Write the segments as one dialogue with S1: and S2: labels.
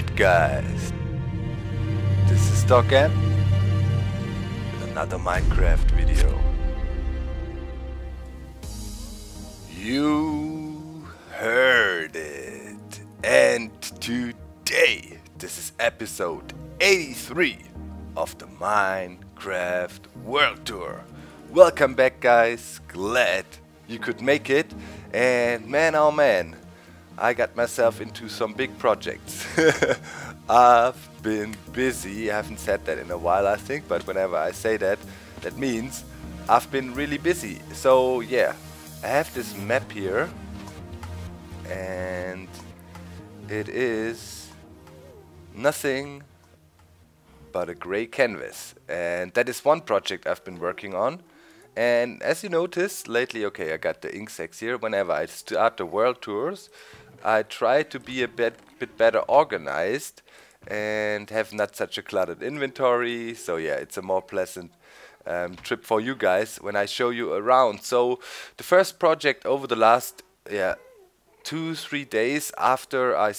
S1: Alright guys, this is DocM with another Minecraft video. You heard it, and today this is episode 83 of the Minecraft World Tour. Welcome back guys, glad you could make it, and man oh man, I got myself into some big projects. I've been busy. I haven't said that in a while, I think, but whenever I say that, that means I've been really busy. So yeah, I have this map here, and it is nothing but a gray canvas, and that is one project I've been working on. And as you noticed lately, okay, I got the ink sacks here. Whenever I start the world tours, I try to be a bit better organized and have not such a cluttered inventory. So yeah, it's a more pleasant trip for you guys when I show you around. So the first project over the last 2-3 days after I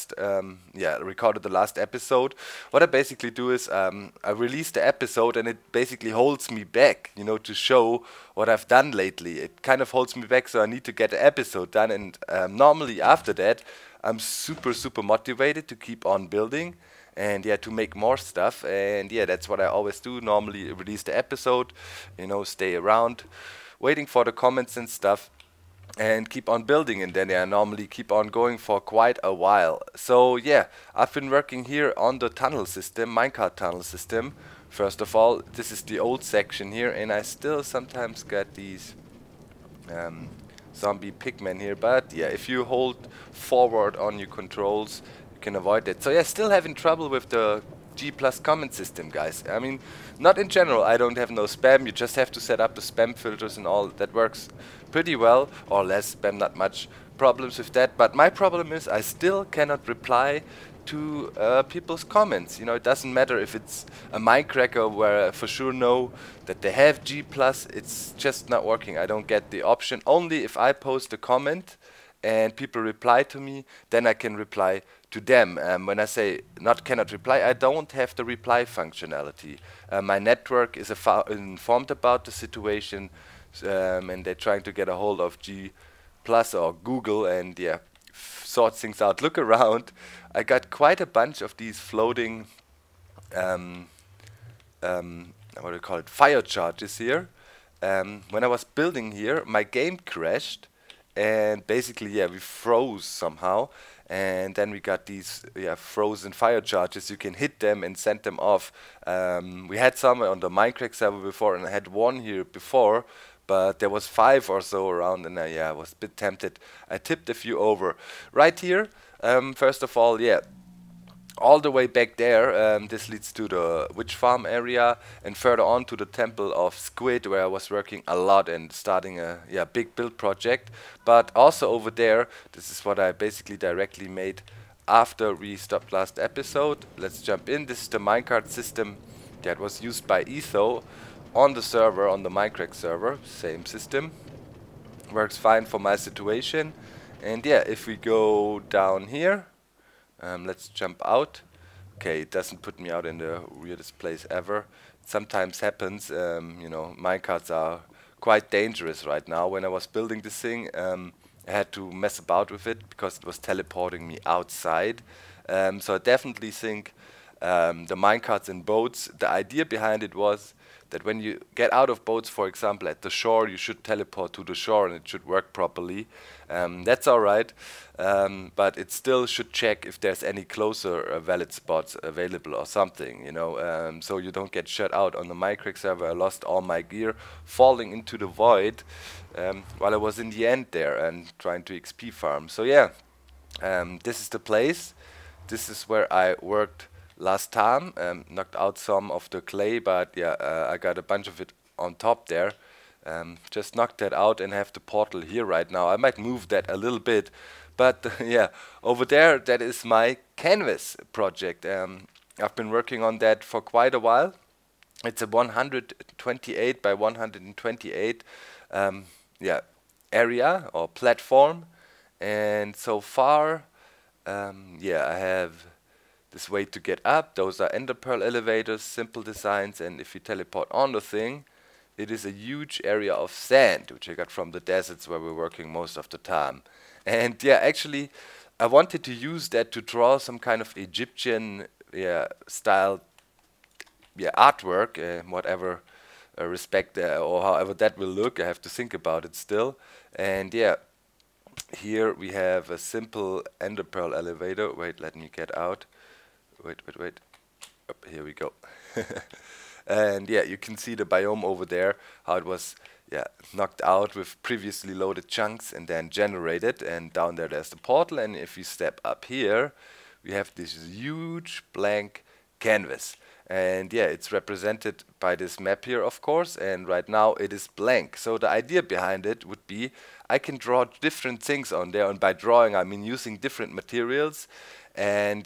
S1: recorded the last episode, what I basically do is I release the episode, and it basically holds me back, you know, to show what I've done lately. It kind of holds me back, so I need to get the episode done, and normally after that I'm super motivated to keep on building and yeah, to make more stuff. And yeah, that's what I always do. Normally release the episode, you know, stay around waiting for the comments and stuff, and keep on building, and then I normally keep on going for quite a while. So yeah, I've been working here on the tunnel system, minecart tunnel system. First of all, this is the old section here, and I still sometimes get these zombie pigmen here, but yeah, if you hold forward on your controls, you can avoid it. So yeah, still having trouble with the G+ comment system, guys. I mean, not in general, I don't have no spam. You just have to set up the spam filters and all. That works pretty well, or less spam, not much problems with that. But my problem is I still cannot reply to people's comments. You know, it doesn't matter if it's a Minecracker where I for sure know that they have G+, it's just not working. I don't get the option. Only if I post a comment and people reply to me, then I can reply to them. When I say not cannot reply, I don't have the reply functionality. My network is informed about the situation, and they're trying to get a hold of G+ or Google, and yeah, sort things out. Look around. I got quite a bunch of these floating what do you call it, fire charges here. When I was building here, my game crashed, and basically yeah, we froze somehow, and then we got these frozen fire charges. You can hit them and send them off. We had some on the Minecraft server before, and I had one here before, but there was 5 or so around, and I was a bit tempted. I tipped a few over. Right here, first of all, yeah, all the way back there, this leads to the witch farm area, and further on to the temple of Squid, where I was working a lot and starting a big build project. But also over there, this is what I basically directly made after we stopped last episode. Let's jump in. This is the minecart system that was used by Etho on the server, on the Minecraft server. Same system, works fine for my situation. And yeah, if we go down here, let's jump out. Okay, it doesn't put me out in the weirdest place ever. It sometimes happens. You know, minecarts are quite dangerous right now. When I was building this thing, I had to mess about with it because it was teleporting me outside. So I definitely think the minecarts in boats, the idea behind it was that when you get out of boats, for example, at the shore, you should teleport to the shore and it should work properly. That's alright, but it still should check if there's any closer valid spots available or something, you know, so you don't get shut out. On the Minecraft server, I lost all my gear falling into the void while I was in the end there and trying to XP farm. So yeah, this is the place. This is where I worked last time, knocked out some of the clay, but yeah, I got a bunch of it on top there. Just knocked that out and have the portal here right now. I might move that a little bit, but yeah, over there, that is my canvas project. I've been working on that for quite a while. It's a 128 by 128 area or platform, and so far I have this way to get up. Those are ender pearl elevators, simple designs, and if you teleport on the thing, it is a huge area of sand, which I got from the deserts where we're working most of the time. And yeah, actually, I wanted to use that to draw some kind of Egyptian style artwork, whatever respect or however that will look. I have to think about it still. And yeah, here we have a simple ender pearl elevator. Wait, let me get out. Wait. Oh, here we go. And yeah, you can see the biome over there, how it was knocked out with previously loaded chunks and then generated. And down there's the portal. And if you step up here, we have this huge blank canvas. And yeah, it's represented by this map here, of course, and right now it is blank. So the idea behind it would be I can draw different things on there, and by drawing I mean using different materials and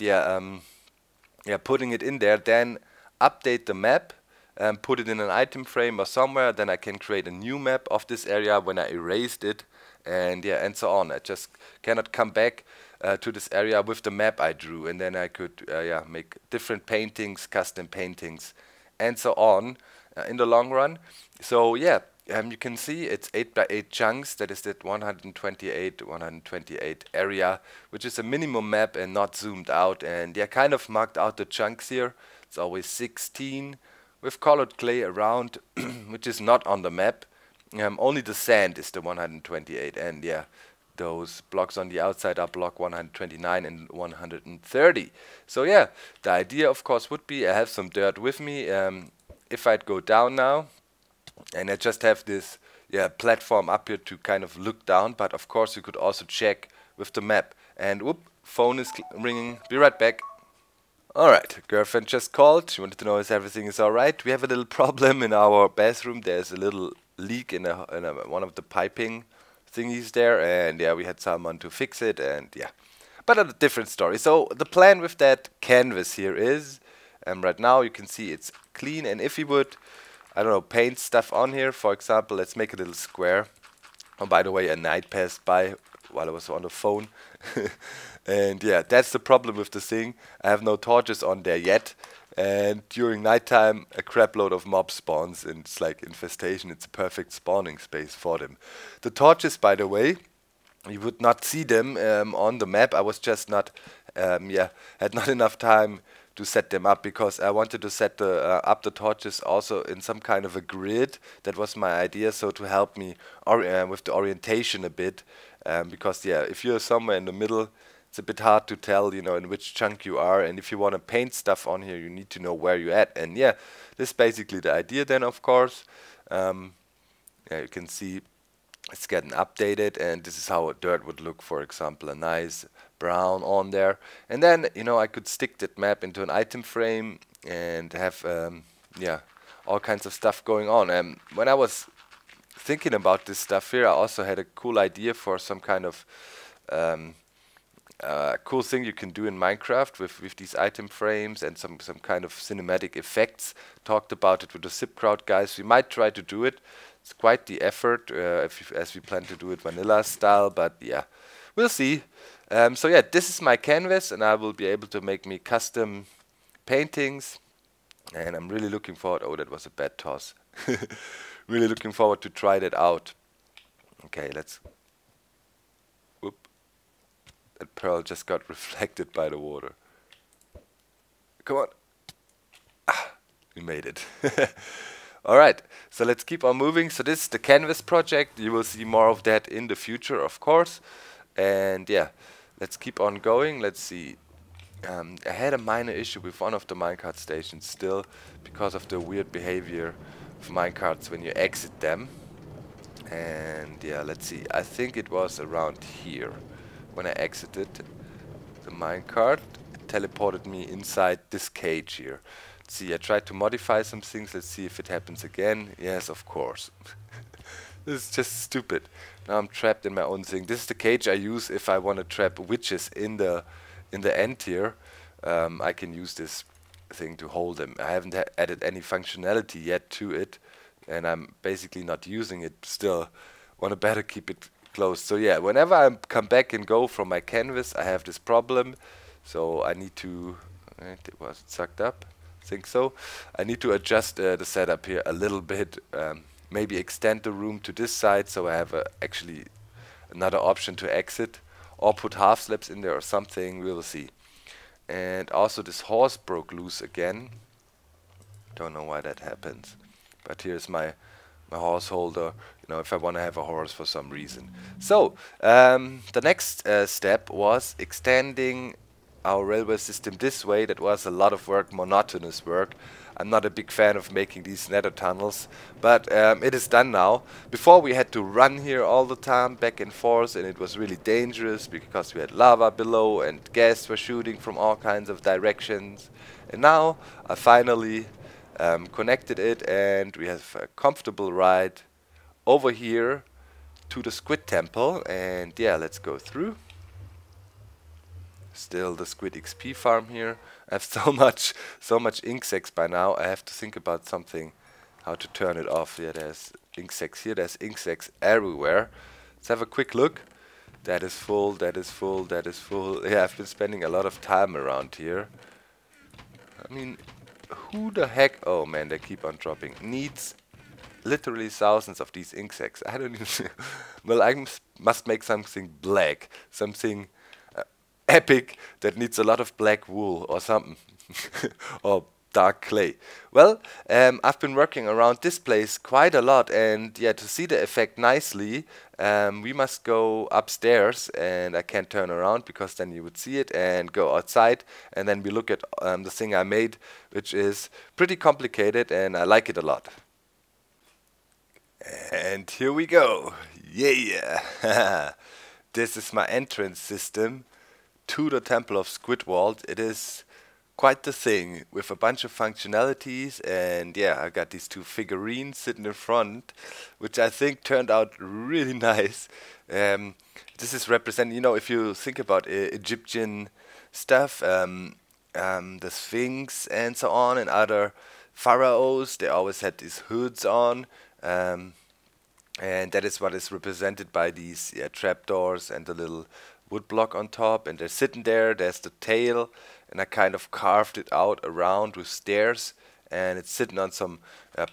S1: putting it in there, then update the map, put it in an item frame or somewhere, then I can create a new map of this area when I erased it, and so on. I just cannot come back to this area with the map I drew, and then I could make different paintings, custom paintings, and so on in the long run. So yeah, you can see it's 8 by 8 chunks. That is that 128 area, which is a minimum map and not zoomed out. And yeah, kind of marked out the chunks here. It's always 16 with colored clay around, which is not on the map. Only the sand is the 128, and yeah, those blocks on the outside are block 129 and 130. So yeah, the idea of course would be I have some dirt with me. If I'd go down now, and I just have this platform up here to kind of look down, but of course you could also check with the map. And whoop, phone is ringing. Be right back. Alright, girlfriend just called. She wanted to know if everything is alright. We have a little problem in our bathroom. There's a little leak in one of the piping thingies there, and yeah, we had someone to fix it, and yeah, but a different story. So the plan with that canvas here is, right now you can see it's clean, and if we would, I don't know, paint stuff on here, for example, let's make a little square. Oh, by the way, a night passed by while I was on the phone. And yeah, that's the problem with the thing. I have no torches on there yet. And during nighttime, a crap load of mobs spawns, and it's like infestation. It's a perfect spawning space for them. The torches, by the way, you would not see them on the map. I was just not, had not enough time to set them up, because I wanted to set up the torches also in some kind of a grid. That was my idea, so to help me with the orientation a bit, because yeah, if you're somewhere in the middle, it's a bit hard to tell, you know, in which chunk you are, and if you want to paint stuff on here, you need to know where you're at. And yeah, this is basically the idea then, of course. Yeah, you can see it's getting updated, and this is how a dirt would look, for example, a nice brown on there. And then, you know, I could stick that map into an item frame and have, all kinds of stuff going on. When I was thinking about this stuff here, I also had a cool idea for some kind of cool thing you can do in Minecraft with these item frames and some kind of cinematic effects. Talked about it with the SipCrowd guys. We might try to do it. It's quite the effort as we plan to do it vanilla style, but yeah, we'll see. So yeah, this is my canvas, and I will be able to make me custom paintings, and I'm really looking forward. Oh, that was a bad toss. Really looking forward to try that out. Okay, let's. Whoop. That pearl just got reflected by the water. Come on. Ah, we made it. Alright, so let's keep on moving. So this is the canvas project. You will see more of that in the future, of course. And yeah, let's keep on going. Let's see. I had a minor issue with one of the minecart stations still, because of the weird behavior of minecarts when you exit them. And yeah, let's see. I think it was around here. When I exited the minecart, it teleported me inside this cage here. Let's see, I tried to modify some things. Let's see if it happens again. Yes, of course. This is just stupid. Now I'm trapped in my own thing. This is the cage I use if I want to trap witches in the end here. I can use this thing to hold them. I haven't added any functionality yet to it, and I'm basically not using it still. Want to better keep it closed. So yeah, whenever I come back and go from my canvas, I have this problem. So I need to Right, it was sucked up. Think so. I need to adjust the setup here a little bit. Maybe extend the room to this side so I have actually another option to exit, or put half slabs in there or something. We will see. And also this horse broke loose again. Don't know why that happens. But here's my horse holder, you know, if I want to have a horse for some reason. So, the next step was extending our railway system this way. That was a lot of work, monotonous work. I'm not a big fan of making these nether tunnels, but it is done now. Before we had to run here all the time, back and forth, and it was really dangerous because we had lava below and gas were shooting from all kinds of directions. And now I finally connected it, and we have a comfortable ride over here to the Squid Temple. And yeah, let's go through. Still the Squid XP farm here. I have so much insects by now. I have to think about something, how to turn it off. Yeah, there's insects here. There's insects everywhere. Let's have a quick look. That is full. That is full. That is full. Yeah, I've been spending a lot of time around here. I mean, who the heck? Oh man, they keep on dropping. Needs literally thousands of these insects. I don't even. Well, I must make something black, something epic that needs a lot of black wool or something, or dark clay. Well, I've been working around this place quite a lot, and yeah, to see the effect nicely, we must go upstairs, and I can't turn around because then you would see it, and go outside, and then we look at the thing I made, which is pretty complicated, and I like it a lot. And here we go. Yeah. This is my entrance system to the Temple of Squidward. It is quite the thing with a bunch of functionalities, and yeah, I got these two figurines sitting in front, which I think turned out really nice. This is representing, you know, if you think about Egyptian stuff, the Sphinx and so on, and other pharaohs, they always had these hoods on. And that is what is represented by these trapdoors and the little wood block on top, and they're sitting there. There's the tail, and I kind of carved it out around with stairs, and it's sitting on some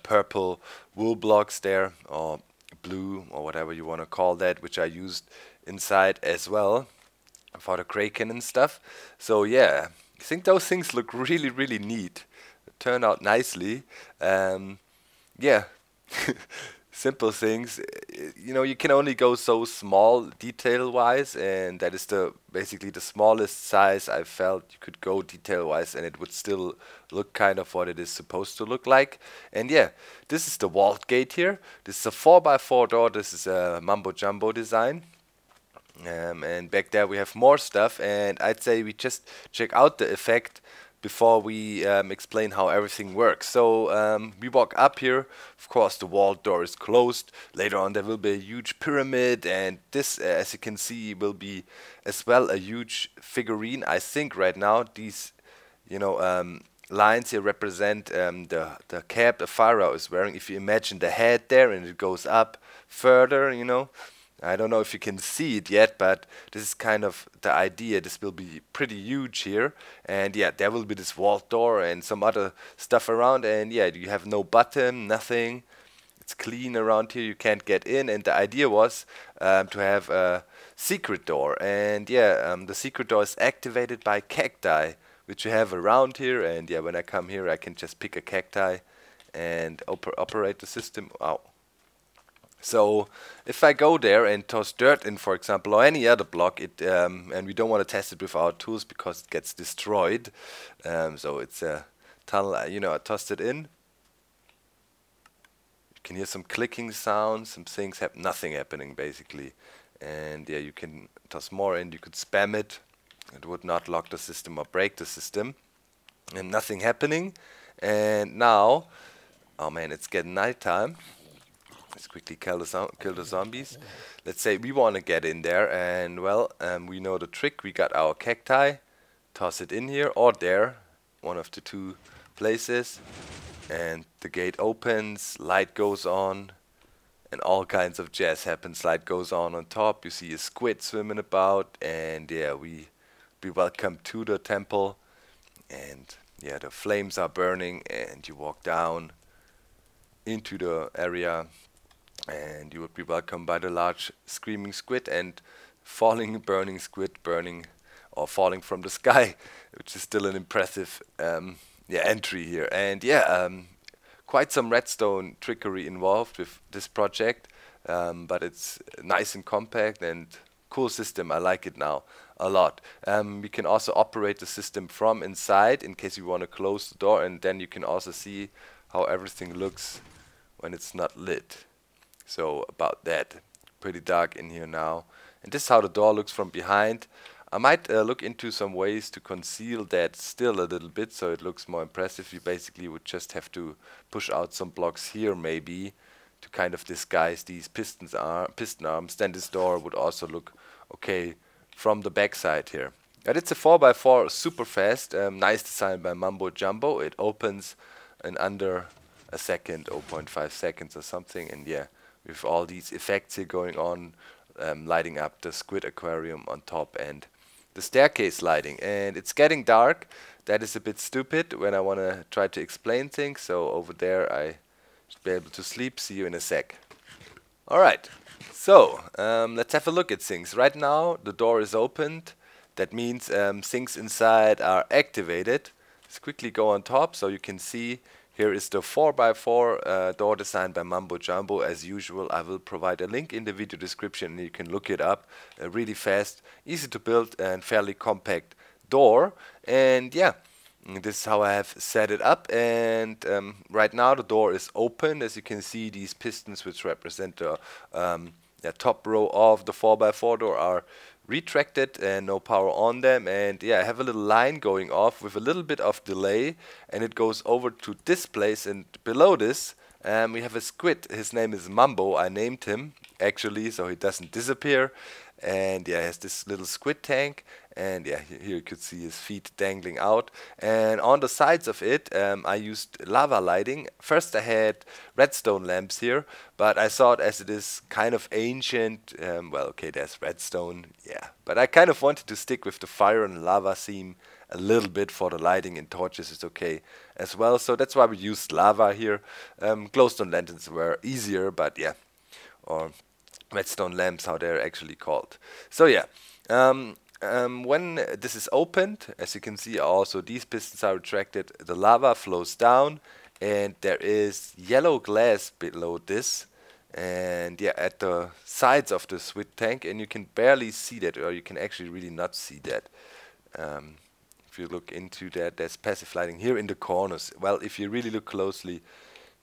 S1: purple wool blocks there, or blue, or whatever you want to call that, which I used inside as well for the kraken and stuff. So yeah, I think those things look really, really neat. Turn out nicely. Yeah. Simple things, you know, you can only go so small detail wise, and that is basically the smallest size I felt you could go detail wise, and it would still look kind of what it is supposed to look like. And yeah, this is the vault gate here. This is a 4x4 door. This is a mumbo jumbo design. And back there we have more stuff, and I'd say we just check out the effect before we explain how everything works. So we walk up here. Of course, the vault door is closed. Later on, there will be a huge pyramid, and this, as you can see, will be as well a huge figurine. I think right now these, you know, lines here represent the cap the pharaoh is wearing. If you imagine the head there, and it goes up further, you know. I don't know if you can see it yet, but this is kind of the idea. This will be pretty huge here. And yeah, there will be this vault door and some other stuff around. And yeah, you have no button, nothing. It's clean around here. You can't get in. And the idea was to have a secret door. And yeah, the secret door is activated by cacti, which you have around here. And yeah, when I come here, I can just pick a cacti and operate the system. Wow. So if I go there and toss dirt in, for example, or any other block, and we don't want to test it with our tools because it gets destroyed. So it's a tunnel, you know, I tossed it in. You can hear some clicking sounds, some things, nothing happening basically. And yeah, you can toss more in, you could spam it. It would not lock the system or break the system. And nothing happening. And now, oh man, it's getting nighttime. Let's quickly kill the zombies. Let's say we want to get in there, and well, we know the trick. We got our cacti, toss it in here or there, one of the two places, and the gate opens, light goes on, and all kinds of jazz happens. Light goes on top, you see a squid swimming about, and yeah, we be welcome to the temple. and yeah, the flames are burning, and you walk down into the area, and you would be welcomed by the large screaming squid and falling burning squid burning or falling from the sky, which is still an impressive yeah, entry here. And yeah, quite some redstone trickery involved with this project, but it's nice and compact and cool system. I like it now a lot. We can also operate the system from inside in case you want to close the door, and then you can also see how everything looks when it's not lit. So about that, pretty dark in here now. And this is how the door looks from behind. I might look into some ways to conceal that still a little bit so it looks more impressive. You basically would just have to push out some blocks here maybe to kind of disguise these piston arms. Then this door would also look okay from the back side here. But it's a 4x4, super fast, nice design by Mumbo Jumbo. It opens in under a second, 0.5 seconds or something, and yeah, with all these effects here going on, lighting up the squid aquarium on top and the staircase lighting. And it's getting dark. That is a bit stupid when I want to try to explain things, so over there I should be able to sleep. See you in a sec. Alright, so let's have a look at things. Right now the door is opened. That means things inside are activated. Let's quickly go on top so you can see. Here is the 4x4 door designed by Mumbo Jumbo. As usual, I will provide a link in the video description and you can look it up. Really fast, easy to build and fairly compact door. And yeah, this is how I have set it up. And right now the door is open. As you can see, these pistons which represent the top row of the 4x4 door are retracted and no power on them. And yeah, I have a little line going off with a little bit of delay, and it goes over to this place. And below this we have a squid. His name is Mumbo. I named him actually so he doesn't disappear. And yeah, he has this little squid tank, and yeah, here you could see his feet dangling out. And on the sides of it I used lava lighting. First I had redstone lamps here, but I thought as it is kind of ancient, well, okay, there's redstone, yeah, but I kind of wanted to stick with the fire and lava theme a little bit for the lighting, and torches is okay as well, so that's why we used lava here. Glowstone lanterns were easier, but yeah, or redstone lamps, how they're actually called. So yeah, when this is opened, as you can see, also these pistons are retracted, the lava flows down, and there is yellow glass below this, and yeah, at the sides of the squid tank, and you can barely see that, or you can actually really not see that. If you look into that, there's passive lighting here in the corners. Well, if you really look closely,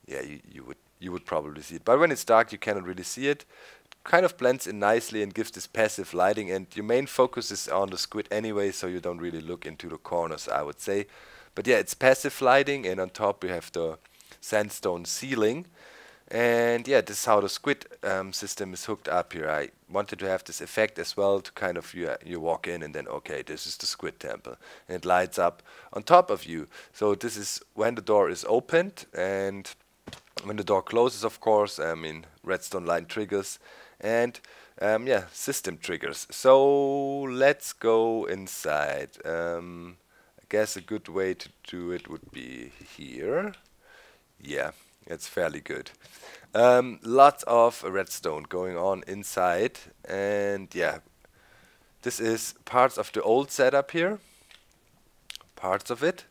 S1: yeah, you would probably see it, but when it's dark you cannot really see it. Kind of blends in nicely and gives this passive lighting, and your main focus is on the squid anyway, so you don't really look into the corners, I would say. But yeah, it's passive lighting, and on top you have the sandstone ceiling. And yeah, this is how the squid system is hooked up here. I wanted to have this effect as well to kind of, you walk in and then, okay, this is the squid temple, and it lights up on top of you. So this is when the door is opened, and when the door closes, of course, redstone line triggers, and yeah, system triggers. So let's go inside. I guess a good way to do it would be here. Yeah, it's fairly good. Lots of redstone going on inside, and yeah, this is parts of the old setup here, parts of it,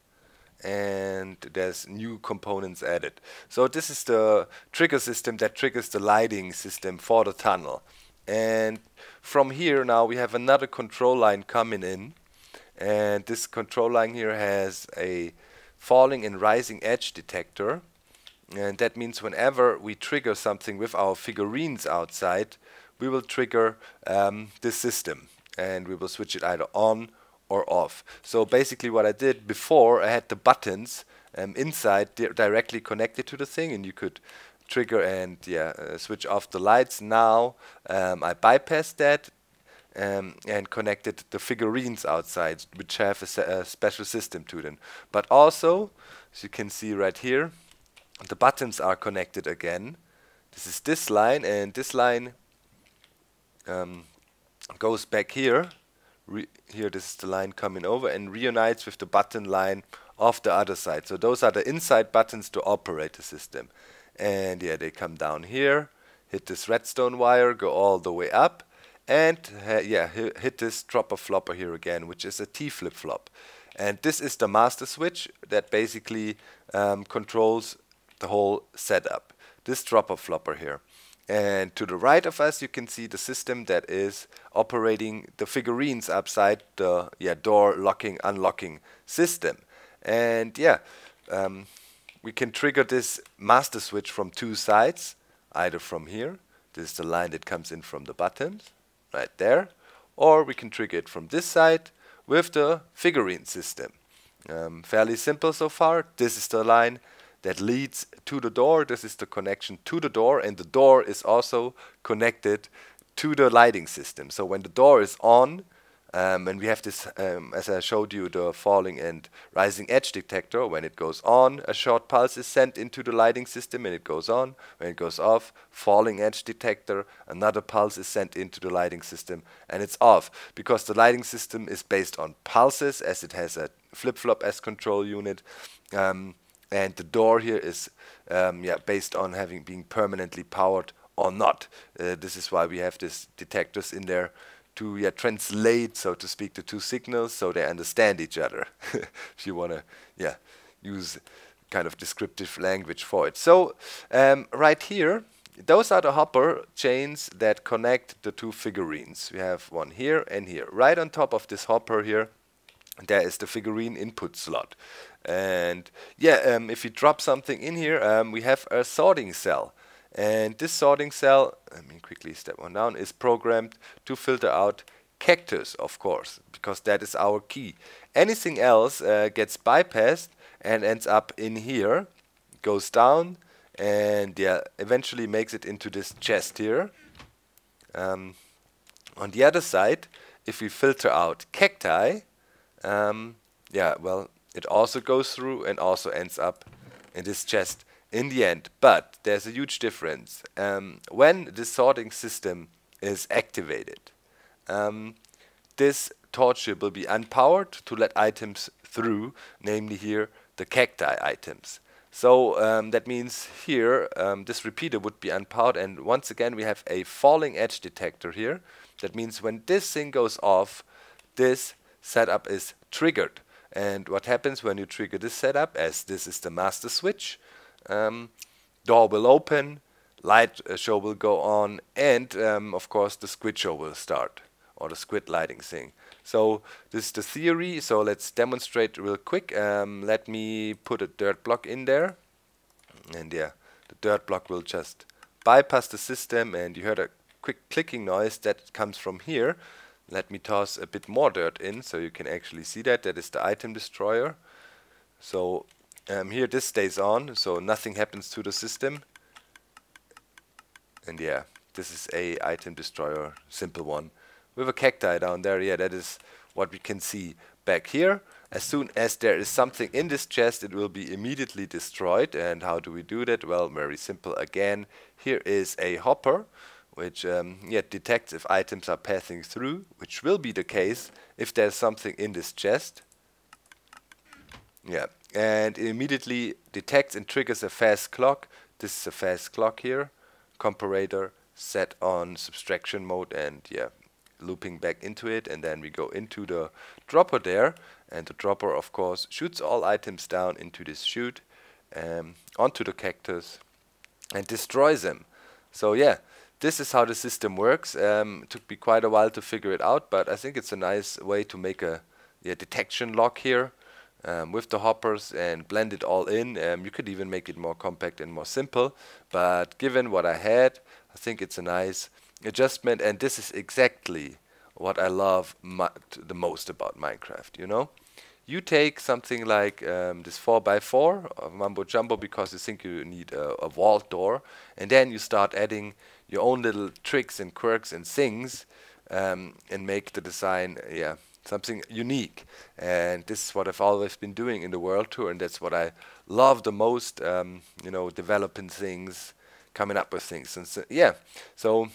S1: and there's new components added. So this is the trigger system that triggers the lighting system for the tunnel. And from here now we have another control line coming in, and this control line here has a falling and rising edge detector, and that means whenever we trigger something with our figurines outside, we will trigger this system, and we will switch it either on or off. So basically what I did before, I had the buttons inside directly connected to the thing, and you could trigger and switch off the lights. Now I bypassed that and connected the figurines outside, which have a special system to them. But also, as you can see right here, the buttons are connected again. This is this line, and this line goes back here, here this is the line coming over and reunites with the button line of the other side. So those are the inside buttons to operate the system. And yeah, they come down here, hit this redstone wire, go all the way up, and yeah, hit this dropper flopper here again, which is a T flip-flop. And this is the master switch that basically controls the whole setup. This dropper flopper here. And to the right of us, you can see the system that is operating the figurines upside the door locking, unlocking system. And yeah, we can trigger this master switch from two sides, either from here, this is the line that comes in from the buttons, right there, or we can trigger it from this side with the figurine system. Fairly simple so far. This is the line that leads to the door. This is the connection to the door, and the door is also connected to the lighting system. So when the door is on, and we have this, as I showed you, the falling and rising edge detector. When it goes on, a short pulse is sent into the lighting system and it goes on. When it goes off, falling edge detector, another pulse is sent into the lighting system and it's off. Because the lighting system is based on pulses, as it has a flip-flop as control unit. And the door here is based on being permanently powered or not. This is why we have these detectors in there to translate, so to speak, the two signals so they understand each other. If you want to use kind of descriptive language for it. So right here, those are the hopper chains that connect the two figurines. We have one here and here. Right on top of this hopper here, there is the figurine input slot. And if you drop something in here, we have a sorting cell. And this sorting cell, let me quickly step one down, is programmed to filter out cactus, of course, because that is our key. Anything else gets bypassed and ends up in here, goes down, and eventually makes it into this chest here. On the other side, if we filter out cacti, it also goes through and also ends up in this chest in the end. But there's a huge difference. When the sorting system is activated, this torch here will be unpowered to let items through, namely here the cacti items. So that means here this repeater would be unpowered, and once again we have a falling edge detector here. That means when this thing goes off, this setup is triggered. And what happens when you trigger this setup, as this is the master switch, door will open, light show will go on, and of course the squid show will start, or the squid lighting thing. So this is the theory, so let's demonstrate real quick. Let me put a dirt block in there, and the dirt block will just bypass the system, and you heard a quick clicking noise that comes from here. Let me toss a bit more dirt in so you can actually see that. That is the item destroyer. So here this stays on, so nothing happens to the system. And this is a item destroyer, simple one, with a cacti down there. That is what we can see back here. As soon as there is something in this chest, it will be immediately destroyed. And how do we do that? Well, very simple again. Here is a hopper, which detects if items are passing through, which will be the case if there's something in this chest. And it immediately detects and triggers a fast clock. This is a fast clock here. Comparator set on subtraction mode, and looping back into it, and then we go into the dropper there, and the dropper of course shoots all items down into this chute, onto the cactus, and destroys them. So this is how the system works. It took me quite a while to figure it out, but I think it's a nice way to make a detection lock here with the hoppers and blend it all in. You could even make it more compact and more simple, but given what I had, I think it's a nice adjustment, and this is exactly what I love the most about Minecraft, you know? You take something like this 4x4 Mumbo Jumbo because you think you need a vault door, and then you start adding your own little tricks and quirks and things, and make the design something unique. And this is what I've always been doing in the World Tour, and that's what I love the most, you know, developing things, coming up with things. And so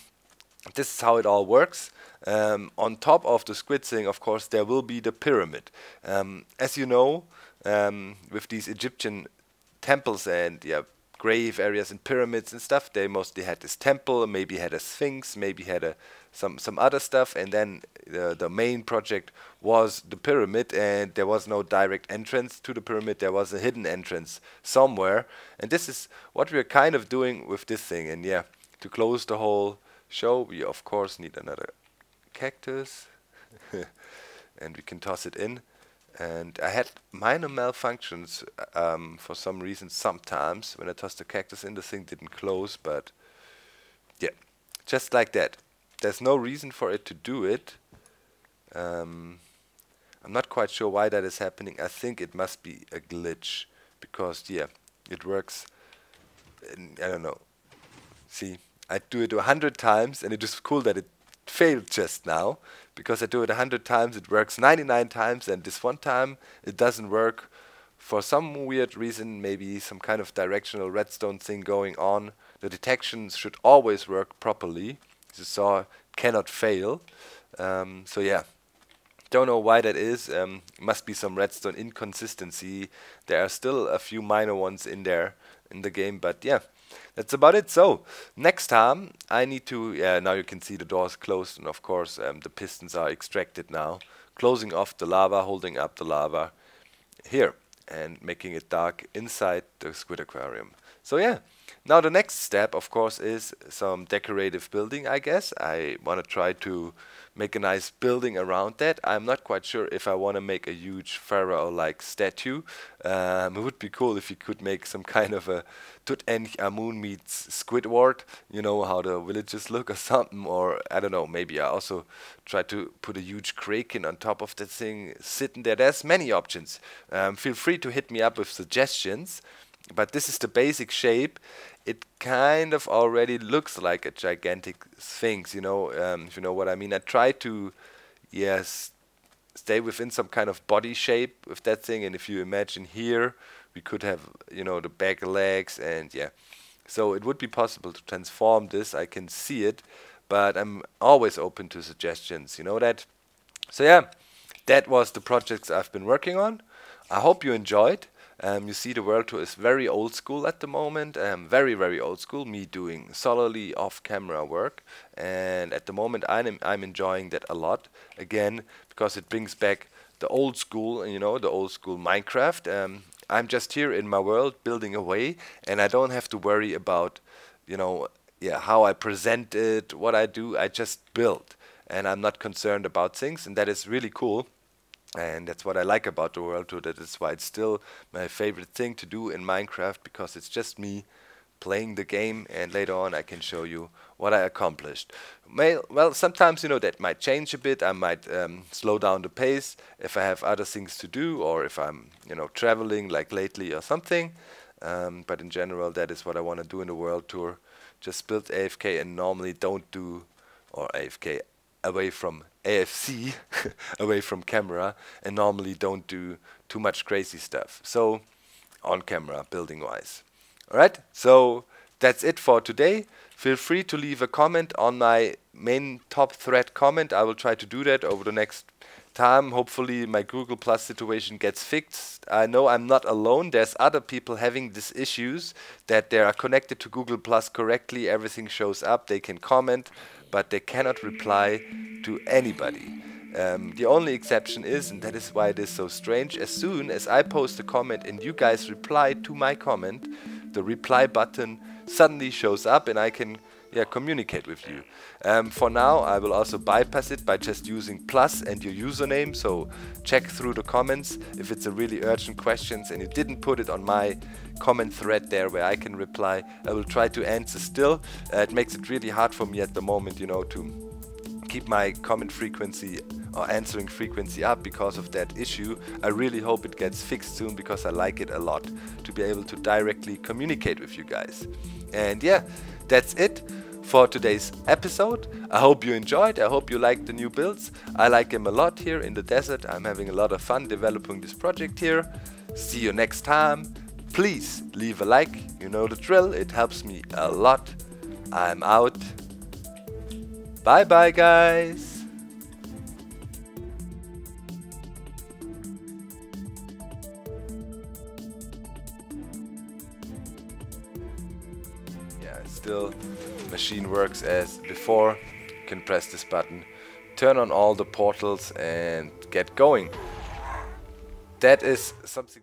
S1: this is how it all works. On top of the squid thing, of course, there will be the pyramid. As you know, with these Egyptian temples and grave areas and pyramids and stuff, they mostly had this temple, maybe had a sphinx, maybe had some other stuff, and then the main project was the pyramid, and there was no direct entrance to the pyramid. There was a hidden entrance somewhere, and this is what we're kind of doing with this thing. And yeah, to close the whole show, we of course need another cactus and we can toss it in. And I had minor malfunctions for some reason sometimes when I tossed the cactus in. The thing didn't close, but yeah, just like that. There's no reason for it to do it. I'm not quite sure why that is happening. I think it must be a glitch because yeah, it works. I don't know. See, I do it 100 times and it is cool that it failed just now, because I do it 100 times, it works 99 times, and this one time it doesn't work for some weird reason, maybe some kind of directional redstone thing going on. The detections should always work properly. As you saw, cannot fail. So yeah, don't know why that is. Must be some redstone inconsistency. There are still a few minor ones in there in the game, but yeah. That's about it. So, next time I need to, now you can see the doors closed, and of course the pistons are extracted now. Closing off the lava, holding up the lava here, and making it dark inside the squid aquarium. So yeah, now the next step of course is some decorative building, I guess. I want to try to make a nice building around that. I'm not quite sure if I want to make a huge pharaoh-like statue. It would be cool if you could make some kind of a Tutanchamun meets Squidward. You know how the villages look or something, or I don't know, maybe I also try to put a huge kraken on top of the thing sitting there. There's many options. Feel free to hit me up with suggestions. But this is the basic shape. It kind of already looks like a gigantic sphinx, you know, if you know what I mean. I try to, yes, stay within some kind of body shape with that thing. And if you imagine here, we could have, you know, the back legs and yeah. So it would be possible to transform this. I can see it, but I'm always open to suggestions, you know that. So yeah, that was the projects I've been working on. I hope you enjoyed. You see the world tour is very old school at the moment, very, very old school, me doing solely off-camera work, and at the moment I'm enjoying that a lot, again, because it brings back the old school, you know, the old school Minecraft. I'm just here in my world building away, and I don't have to worry about, you know, yeah, how I present it, what I do. I just build, and I'm not concerned about things, and that is really cool. And that's what I like about the world tour. That is why it's still my favorite thing to do in Minecraft, because it's just me playing the game, and later on I can show you what I accomplished. Well, sometimes, you know, that might change a bit. I might slow down the pace if I have other things to do, or if I'm, you know, traveling like lately or something. But in general, that is what I want to do in the world tour. Just build AFK and normally don't do, or AFK away from AFC, away from camera, and normally don't do too much crazy stuff. So, on camera, building wise. Alright, so that's it for today. Feel free to leave a comment on my main top thread comment. I will try to do that over the next time. Hopefully my Google Plus situation gets fixed. I know I'm not alone. There's other people having these issues, that they are connected to Google Plus correctly. Everything shows up. They can comment, but they cannot reply to anybody. The only exception is, and that is why it is so strange, as soon as I post a comment and you guys reply to my comment, the reply button suddenly shows up and I can communicate with you. For now, I will also bypass it by just using plus and your username, so check through the comments if it's a really urgent questions and you didn't put it on my comment thread there where I can reply. I will try to answer still. It makes it really hard for me at the moment, you know, to keep my comment frequency or answering frequency up because of that issue. I really hope it gets fixed soon, because I like it a lot to be able to directly communicate with you guys. And yeah, that's it for today's episode. I hope you enjoyed. I hope you liked the new builds. I like them a lot here in the desert. I'm having a lot of fun developing this project here. See you next time. Please leave a like. You know the drill. It helps me a lot. I'm out. Bye bye, guys. Yeah, still machine works as before. You can press this button, turn on all the portals and get going. That is something